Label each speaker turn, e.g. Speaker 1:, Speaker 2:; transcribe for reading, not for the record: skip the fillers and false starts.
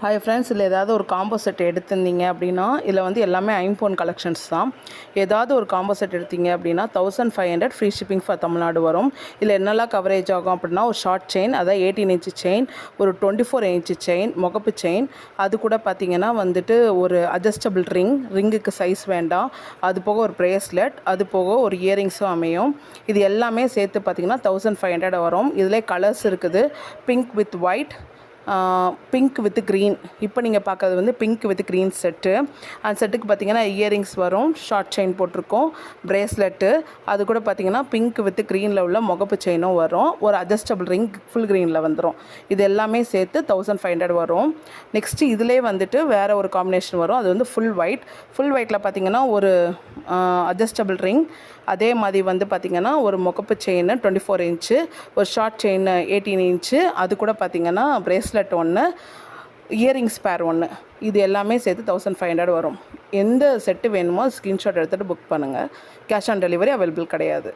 Speaker 1: Hi friends, இதில் ஏதாவது ஒரு காம்போ செட் எடுத்திருந்தீங்க அப்படின்னா இதில் வந்து எல்லாமே ஐம்போன் கலெக்ஷன்ஸ் தான். ஏதாவது ஒரு காம்போ செட் எடுத்தீங்க அப்படின்னா 1500 ஃப்ரீ ஷிப்பிங் ஃபார் தமிழ்நாடு வரும். இதில் என்னெல்லாம் கவரேஜ் ஆகும் அப்படின்னா, ஒரு ஷார்ட் செயின், அதாவது 18 இன்ச்சு செயின், ஒரு 24 இன்ச்சு செயின், முகப்பு செயின், அது கூட பார்த்திங்கன்னா வந்துட்டு ஒரு அட்ஜஸ்டபிள் ரிங்குக்கு சைஸ் வேண்டாம், அது போக ஒரு ப்ரேஸ்லெட், அது போக ஒரு இயரிங்ஸும் அமையும். இது எல்லாமே சேர்த்து பார்த்திங்கன்னா 1500 வரும். இதில் கலர்ஸ் இருக்குது, pink with white, pink with green. இப்போ நீங்கள் பார்க்குறது வந்து பிங்க் வித் க்ரீன் செட்டு. அந்த செட்டுக்கு பார்த்திங்கன்னா இயரிங்ஸ் வரும், ஷார்ட் செயின் போட்டிருக்கோம், ப்ரேஸ்லெட்டு, அது கூட பார்த்திங்கன்னா பிங்க் வித் க்ரீனில் உள்ள முகப்பு செயினும் வரும், ஒரு அட்ஜஸ்டபிள் ரிங் ஃபுல் க்ரீனில் வந்துடும். இது எல்லாமே சேர்த்து 1500 வரும். நெக்ஸ்ட்டு இதிலே வந்துட்டு வேறு ஒரு காம்பினேஷன் வரும், அது வந்து ஃபுல் ஒயிட்டில் பார்த்திங்கன்னா ஒரு அட்ஜஸ்டபிள் ரிங், அதே மாதிரி வந்து பார்த்திங்கன்னா ஒரு முகப்பு செயின் 24 இன்ச்சு, ஒரு ஷார்ட் செயின் 18 இன்ச்சு, அது கூட பார்த்திங்கன்னா ப்ரேஸ்லெட் ஒன்று, இயரிங்ஸ் பேர் ஒன்று. இது எல்லாமே சேர்த்து 1500 வரும். எந்த செட்டு வேணுமோ ஸ்க்ரீன்ஷாட் எடுத்துகிட்டு புக் பண்ணுங்கள். கேஷ் ஆன் டெலிவரி அவைலபிள் கிடையாது.